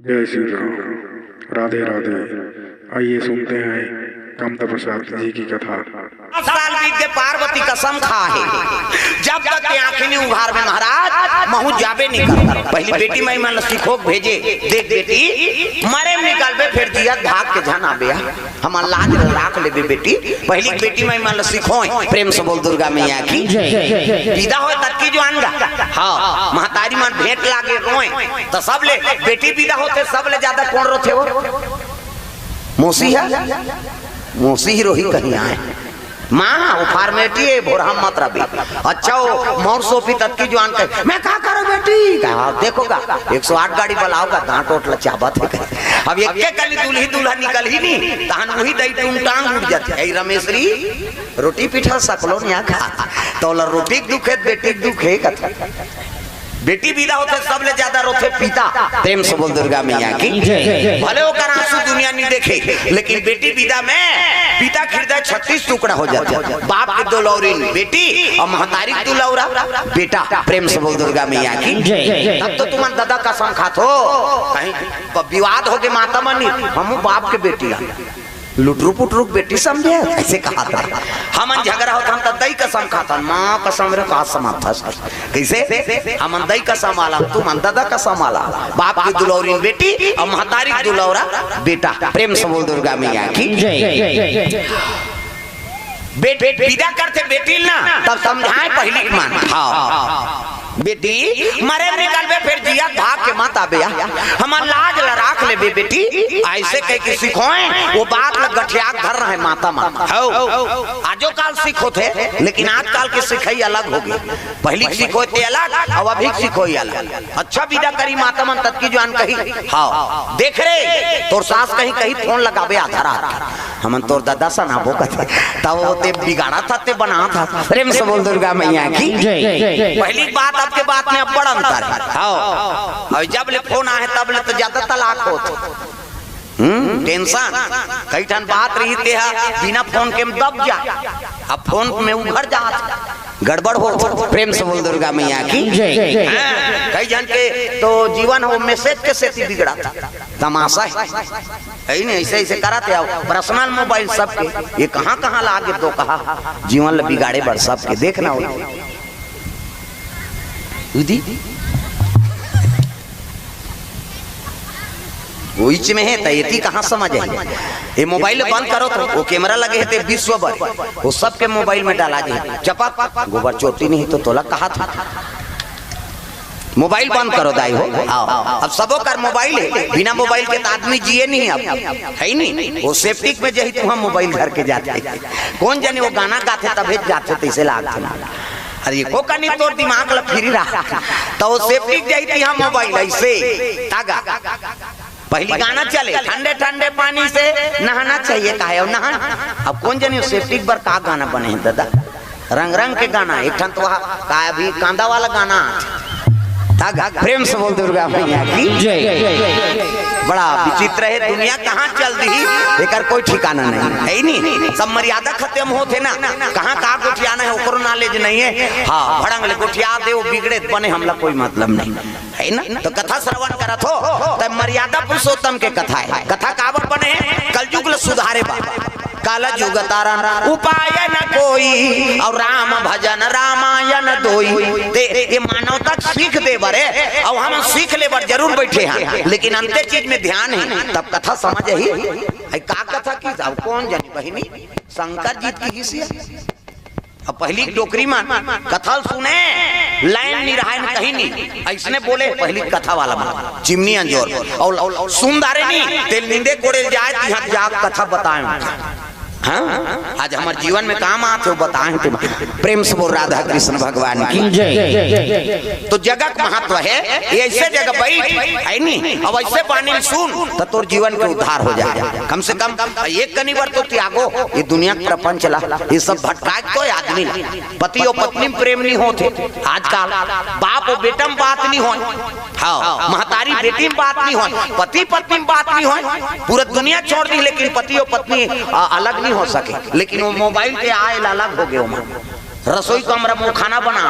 जय श्री राम। राधे राधे। आइए सुनते हैं कामता प्रसाद जी की कथा। साल बीत के पार्वती कसम खा है जब तक के आंखें नहीं उघार में महाराज महू जाबे निकल पहली बेटी मैं मन सिखोक भेजे देख बेटी मरे निकल बे फिर दिया भाग के जान आबे हम लाज राख लेबे बेटी पहली बेटी मैं मन सिखो प्रेम से बोल दुर्गा मैया की विदा हो तक की जो अनगा हां महतारी मन भेंट लागे रोए तो सब ले बेटी विदा होते सब ले ज्यादा कौन रोथे वो मौसी है मौसी ही रोही कहीं आए माँ वो फार्मेटी है भोरहम मत रबी अच्छा वो मोर सोफी तक की जवान कहे मैं क्या करूं बेटी कहा देखोगा 108 गाड़ी बुलाओगा दांत ओट लचाबत है अब एक के कली दूल्ही दूल्हा निकल ही नहीं तहन वही दई तुम टांग उठ जाते है रमेशरी रोटी पिठा सकलो नहीं खा तो रोटी दुखे बेटी दुखे कथा बेटी विदा होते सब ले ज्यादा रोते पिता प्रेम से बोल दुर्गा मैया की भले होकर आंसू दुनिया नहीं देखे लेकिन बेटी विदा में पिता हृदय 36 टुकड़ा हो जाता है बाप के दो लौरीन बेटी और महतारी दो लौरा बेटा प्रेम से बोल दुर्गा मैया की तब तो तुम दादा कसम खातो कहीं विवाद हो गए माता मनी हम बाप के बेटी लुटरू पुटरू बेटी समझे ऐसे कहा था हम झगड़ा होता हम तो दही कसम खाता माँ कसम रे कहा समाप्त था कैसे हम दही कसम वाला तुम दादा कसम वाला बाप की दुलौरी बेटी और महतारी दुलौरा बेटा प्रेम से बोल दुर्गा मैया की बेटी विदा करते बेटी ना तब समझाए पहली मान हाँ बेटी मरे निकल बे फिर जिया भाग के मत आबे हम लाज लराख ले बेटी ऐसे कह के सिखोए वो बात में गठियाक धर रहे माता माता आजो काल सीखो थे लेकिन आजकल के सिखाई अलग हो गई पहली सीखो थे अलग अब अभी सीखो अलग अच्छा विदा करी माता मन तक की जान कही हाँ देख रे तोर सास कहीं कहीं फोन लगाबे आधा रात हम तोर दादा सना वो कहते तब वो ते बिगाड़ा था ते बना था प्रेम से बोल दुर्गा मैया की पहली बात आपके बात में अब बड़ा अंतर है और जब ले फोन आए तब ले तो ज्यादा तलाक होते टेंशन कई ठन बात रही थे बिना फोन के दब जा अब फोन में उभर जा गड़बड़ हो प्रेम से बोल दुर्गा मैया की कई जन के तो जीवन हो मैसेज के से बिगड़ा था तमाशा है नहीं ऐसे ऐसे कराते आओ पर्सनल मोबाइल सबके ये कहाँ कहाँ लागे तो कहा जीवन ल बिगाड़े बढ़ सबके देखना हो बीच में है तयती कहाँ समझ है ये मोबाइल बंद करो तो वो कैमरा लगे है विश्व भर वो सबके मोबाइल में डाला जाए चपा गोबर चोटी नहीं तो तोला कहा था मोबाइल बंद करो दाई हो अब सबो कर मोबाइल है बिना मोबाइल के आदमी जिए नहीं अब है नहीं वो सेफ्टी में जही तुम मोबाइल घर के जाते कौन जाने वो गाना गाते तब जाते तैसे लागते अरे को कनी तोर दिमाग ल फिरी रहा तो वो सेफ्टी जाई थी हम मोबाइल ऐसे तागा पहली गाना चले ठंडे ठंडे पानी से नहाना चाहिए काहे और नहा अब कौन जाने सेफ्टी पर का गाना बने हैं दादा रंग रंग के गाना एक ठन तो का अभी कांदा वाला गाना तागा प्रेम से बोल दुर्गा मैया की बड़ा विचित्र है दुनिया कहाँ चल दी लेकर कोई ठिकाना नहीं है नहीं सब मर्यादा खत्म होते ना कहाँ कहाँ गोठियाना है ओकरो नॉलेज नहीं है हाँ भड़ंग ले गोठिया दे वो बिगड़े बने हमला कोई मतलब नहीं है ना तो कथा श्रवण करत हो तब मर्यादा पुरुषोत्तम के कथा है कथा काबर बने कलयुग ल सुधारे बा काला युग तारा उपाय न कोई और राम भजन रामायण दोई ये मानव तक सीख दे बरे और हम सीख ले बर जरूर बैठे हैं लेकिन अंते चीज में ध्यान है तब कथा समझ ही का कथा की अब कौन जानी बहिनी शंकर जी की हिस्सा अब पहली डोकरी मान कथा सुने लाइन नहीं रहा कहीं नहीं ऐसने बोले पहली कथा वाला मान चिमनी अंजोर और सुंदरे नहीं तेल नींदे कोड़े जाए यहाँ जाग कथा बताए हाँ आज हमारे जीवन में काम आते हो बताएं तुम प्रेम से बोल राधा कृष्ण भगवान की तो जगह का महत्व है ऐसे जगह बैठ है नहीं अब ऐसे पानी में सुन तो तोर जीवन के उद्धार हो जाए कम से कम एक कनी बार तो त्यागो ये दुनिया का प्रपंच ला ये सब भटका कोई आदमी पति और पत्नी प्रेम नहीं होते आजकल बाप और बेटा में बात नहीं हो हाँ महतारी बेटी में बात नहीं हो पति पत्नी में बात नहीं हो पूरा दुनिया छोड़ दी लेकिन पति और पत्नी अलग नहीं हो सके लेकिन वो मोबाइल के आए अलग हो गए रसोई कमरा में खाना बना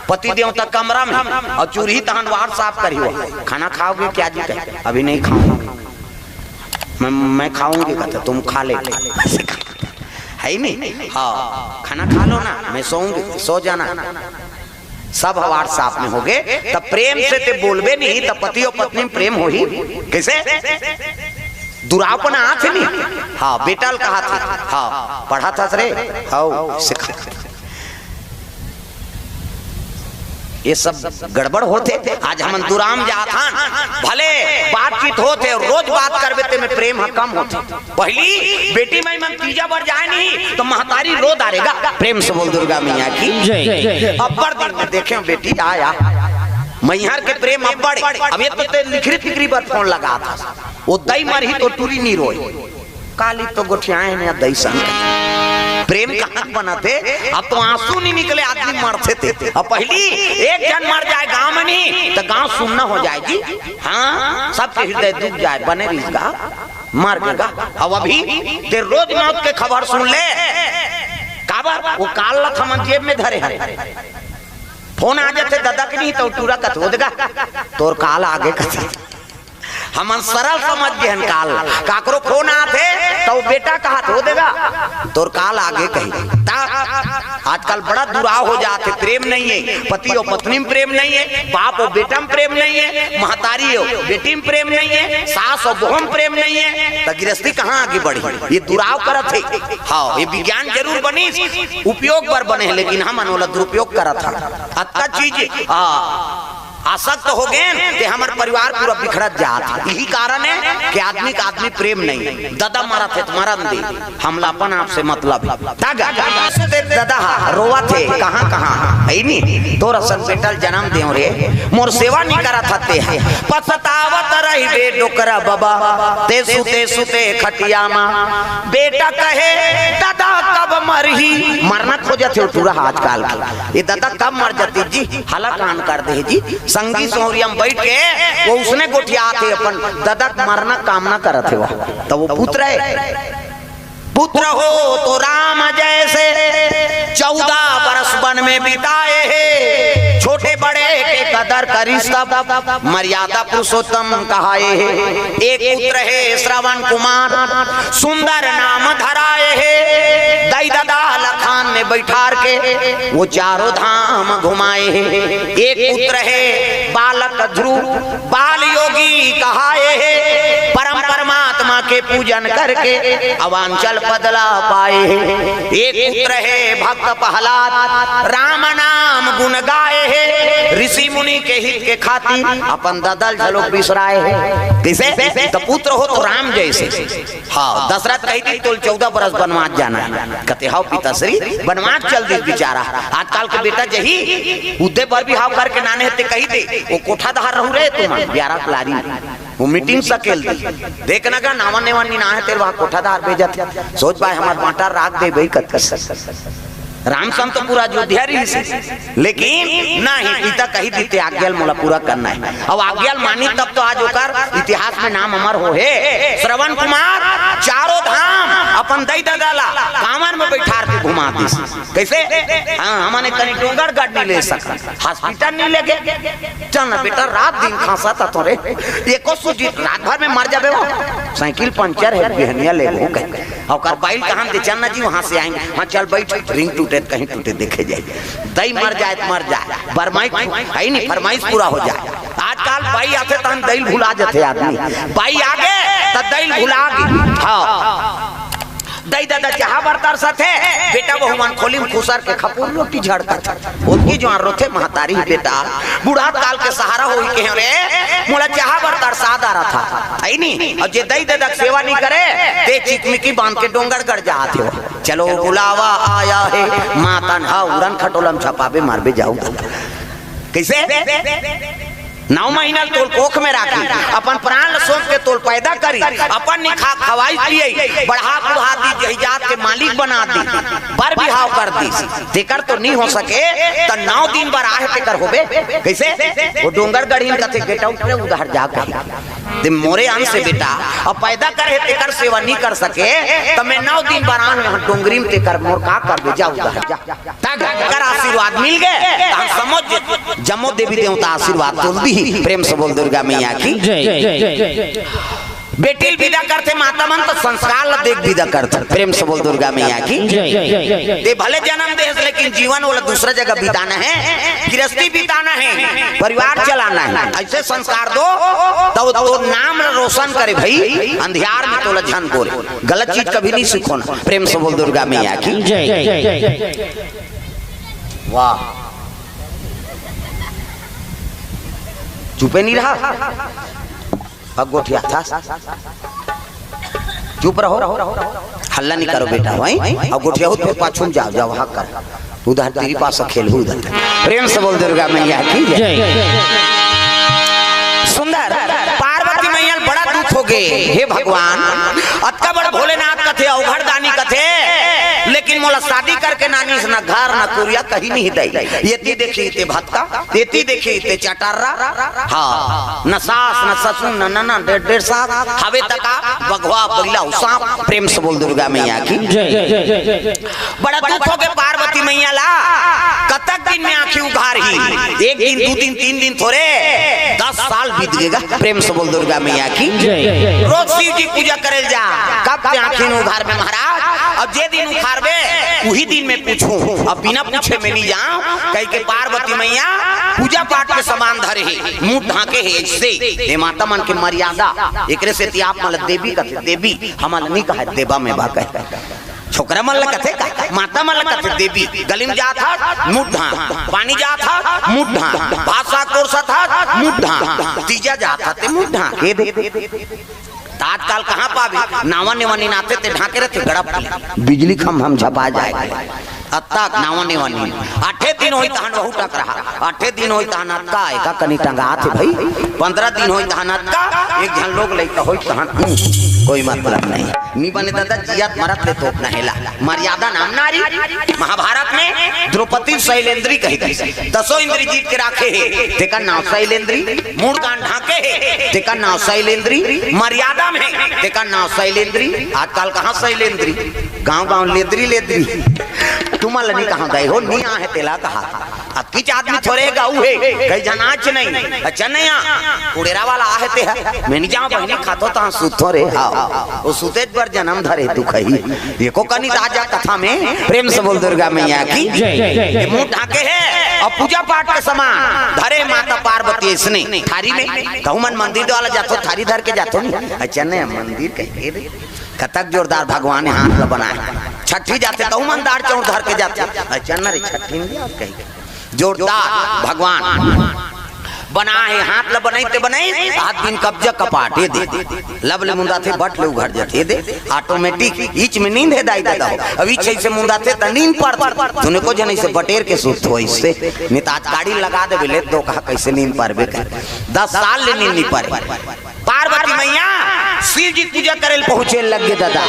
पति देवता कमरा में और चूल्ही तहन वार साफ करी हो। खाना खाओगे क्या जी? कहे अभी नहीं खाऊंगा। मैं खाऊंगी कहते तुम खा ले है नहीं। हाँ खाना खा लो ना, मैं सोऊंगी, सो जाना। सब हवार साफ में हो गए तब प्रेम से ते बोलबे नहीं तब पति और पत्नी में प्रेम हो ही कैसे? दुरापना हाथ नहीं। हाँ बेटल कहा था। हाँ पढ़ा था रे। हाँ सिखा। ये सब गड़बड़ होते। आज हम दुराम जाथान भले बातचीत होते और रोज बात करबे ते में प्रेम कम होते। पहली बेटी में मन तीजा बढ़ जाए नहीं तो महतारी रो डालेगा। प्रेम से बोल दुर्गा मैया की जय। अब्बर दिन में देखे बेटी आया मैहर के प्रेम अब्बड़। अब ये तो लिखरी फिक्री पर फोन लगा था वो दई मरही तो टूरी नहीं रोई। काली तो गोठियाए ने दई संग प्रेम कहाँ बनाते। अब तो आंसू नहीं निकले आदमी मरते थे। अब पहली एक जन मर जाए गांव में नहीं तो गांव सुनना हो जाए जी। हाँ सबके हृदय दुख जाए बने इसका मर गएगा। अब अभी ते रोज मौत के खबर सुन ले काबर वो काल लख हम जेब में धरे हैं। फोन आ जाते दादा के नहीं तो टूरा कथ हो देगा तोर काल आगे कथ। हम सरल समझ गए काल काकरो फोन आते तो बेटा कहा हो देगा तोर काल आगे कही। आजकल बड़ा दुराव हो जाते। प्रेम नहीं है, पति और पत्नी में प्रेम नहीं है, बाप और बेटा में प्रेम नहीं है, महतारी और बेटी में प्रेम नहीं है, सास और बहू में प्रेम नहीं है तो गृहस्थी कहाँ आगे बढ़ी? ये दुराव करत है। हाँ ये विज्ञान जरूर बनी उपयोग पर बने लेकिन हम अनोला दुरुपयोग करत था। अच्छा चीज आसक्त हो गए हमारे परिवार पूरा बिखरत जात। यही कारण है कि आदमी का आदमी प्रेम नहीं। दादा मारा थे मरन दे हमलापन आपसे मतलब दादा रोवा थे कहाँ कहाँ है नहीं तोरा सन बेटल जन्म दे रे मोर सेवा नहीं करा थते है पछतावत रही बे डोकरा बाबा ते सुते खटिया मा बेटा कहे दादा कब मरही मरना खोजा थे पूरा आजकल ये दादा कब मर जाती जी हला कान कर दे जी। संगी सोहरिया में बैठ के वो उसने गोठिया थे अपन दादा मरना कामना करत है तो वो पुत्र है। पुत्र हो तो राम जैसे 14 बरस वन में बिताए हैं। छोटे बड़े के कदर करी सब मर्यादा पुरुषोत्तम कहाए हैं। एक पुत्र है श्रवण कुमार सुंदर नाम धराए है। दई दादा लखान में बैठार के वो चारों धाम घुमाए हैं। एक पुत्र है बालक ध्रुव बाल योगी कहाए है। परम परमात्मा के पूजन करके अवांचल बदला पाए हैं। एक पुत्र है भक्त प्रहलाद राम नाम गुण गाए हैं। ऋषि मुनि के हित के खातिर अपन ददल झलोक बिसराए हैं। कैसे तो पुत्र हो तो राम जैसे। हाँ दशरथ कही थी तो 14 बरस बनवास जाना है कहते हाउ पिताश्री बनवास चल दी बेचारा। आजकल के बेटा जही उदय पर भी हाव करके नाने हते कही दे वो कोठा दहार रहू रे तुम 11 क्लारी वो मीटिंग सकेल देखना का नावा नेवा नी ना है तेरे वहां कोठादार भेजत सोच भाई हमार बांटा राख दे भाई कत रामचंद्र तो पूरा अयोध्या रही लेकिन नहीं पिता कही दीते आज्ञाल मोला पूरा करना है। अब आज्ञाल मानी तब तो आज होकर इतिहास में नाम अमर हो है। श्रवण कुमार चारों धाम अपन दई दादाला कामर में बैठार के घुमा दी कैसे। हाँ हमने कहीं डोंगरगढ़ नहीं ले सका हॉस्पिटल नहीं ले गए चल ना बेटा रात दिन खांसा था तोरे एको सूजी रात भर में मर जाबे वो साइकिल पंचर है बिहनिया ले वो कहे और बाइल कहां दे चलना जी वहां से आएंगे। हाँ चल बैठ रिंग टूटे कहीं टूटे देखे जाए दई मर जाए फरमाइश है नहीं फरमाइश पूरा हो जाए। आजकल बाई आते तो हम दई भुला जाते आदमी बाई आगे तो दई भुला गई। हाँ दई दादा जहाँ बरतर सथे बेटा वो मन खोली में खुसर के खपूर रोटी झड़का था उनकी जो रोथे महतारी बेटा बूढ़ा काल के सहारा हो के रे मोला जहाँ बरतर साद आ रहा था आई नहीं। और जे दई दादा सेवा नहीं करे ते चिकमिकी बांध के डोंगरगढ़ जाते हो। चलो बुलावा आया है मातन हा उड़न खटोलम छपाबे मारबे जाऊ कैसे 9 महीना तोल कोख में राखी अपन प्राण सोच के तोल पैदा करी अपन निखा खवाई लिए बढ़ा बुढ़ा दी जहिजात के मालिक बना दी बर बिहाव कर दी तेकर तो नहीं हो सके तो 9 दिन बार आहे तेकर होबे कैसे। वो डोंगरगढ़ कथे गेट आउट रे उधर जा ते मोरे अंश से बेटा अब पैदा करे तेकर सेवा नहीं कर सके तो मैं 9 दिन बरान में डोंगरी में तेकर मोर का कर दे जा उधर जा कर आशीर्वाद मिल गए हम समझ जमो देवी देवता आशीर्वाद तो दी। प्रेम से बोल दुर्गा मैया की बेटी विदा करते माता मन तो संस्कार ला देख विदा करते। प्रेम से बोल दुर्गा मैया की दे भले जन्म दे लेकिन जीवन वाला दूसरा जगह बिताना है, गृहस्थी बिताना है, परिवार चलाना है, ऐसे संस्कार दो तो नाम रोशन करे भाई। अंधियार में तो लज्जन बोले गलत चीज कभी नहीं सीखो ना। प्रेम से बोल दुर्गा मैया की वाह चुपे नहीं रहा गोठिया था चुप रहो हल्ला नहीं करो बेटा वहीं अब गोठिया हो पाछू जाओ जाओ हक कर उधर तेरी पास खेल उधर। प्रेम से बोल दुर्गा मैया की सुंदर पार्वती मैया बड़ा दुख हो गए हे भगवान अत्का बड़ा भोलेनाथ कथे अवघड़ दानी कथे लेकिन मोला शादी करके नानी से ना घर ना कुरिया कहीं नहीं दई ये देखी ते भत्ता तेती देखी ते चटारा हाँ न सास न ससुर न नना डेढ़ सास हवे तका बघवा बगला सांप। प्रेम से बोल दुर्गा मैया की बड़ा दुख हो गए पार्वती मैया ला कतक दिन में आंखें उघार ही 1 दिन 2 दिन 3 दिन थोड़े 10 साल बीत गएगा। प्रेम से बोल दुर्गा मैया की रोज शिव जी पूजा करे जा कब आंखें उघार में महाराज अब जे दिन उखारबे वही दिन में पूछूं अब बिना पूछे में नहीं जाऊं कहीं के पार्वती मैया पूजा पाठ के समान धरे है मुंह ढाके है इससे हे माता मन के मर्यादा एकरे से ती आप मतलब देवी कथे देवी हमल नहीं कहे देवा में बा कहे छोकरा मन कथे का माता मन कथे देवी गली में जा था मुंह ढा पानी जा था मुंह ढा भाषा कोर्सा था मुंह ढा तीजा जा था ते मुंह ढा के दे तात्काल कहाँ पावे नावा नेवानी नाते ते ढाके रहते गड़प बिजली खम हम झपा जाएगा अत्ता नावा नेवानी 8 दिन होई तहन बहु टक रहा 8 दिन होई तहन अत्ता एका कनी टंगा थे भाई 15 दिन होई तहन अत्ता एक जन लोग लइका होई तहन कोई मतलब नहीं नी बने दादा जियात मरत ले तो नहेला मर्यादा नाम नारी महाभारत में द्रौपदी शैलेंद्री कही गई 10 इंद्री जीत के राखे है तेका नाम शैलेंद्री मूड कान ढाके है तेका नाम शैलेंद्री मर्यादा में तेका नाम शैलेंद्री आजकल कहां शैलेंद्री गांव लेद्री तुम्हारा नहीं कहां गए हो नहीं है तेला कहा अब किच आदमी थोड़े गाऊ है कई जनाच नहीं अच्छा नहीं कुड़ेरा वाला आहे ते है मैं नहीं जाऊं बहनी खातो ता सुतो रे हां वो सुते पर जन्म धरे तू खई देखो कनी राजा कथा में प्रेम से बोल दुर्गा मैया की ये मुंह ढाके है और पूजा पाठ के समान धरे माता पार्वती इसने थारी में कहूं मन मंदिर वाला जातो थारी धर के जातो नहीं अच्छा नहीं मंदिर कहे रे कतक जोरदार भगवान ने हाथ बनाए छठी जाते तो मंदार चौड़ धर के जाते अच्छा न रे छठी में कही जोरदार भगवान बना है हाथ ल बनाइते बनाई हाथ दिन कब्जा कपाटे दे लब ले मुंदा थे बट ले उघड़ जाते दे ऑटोमेटिक ईच में नींद है दाई दादा अभी छई से मुंदा थे त नींद पड़ तूने को जने से बटेर के सुत हो इससे नितात गाड़ी लगा दे ले दो कहा कैसे नींद पारबे कर 10 साल ले नींद नहीं पारे पार्वती मैया शिव जी पूजा करे पहुंचे लग गए दादा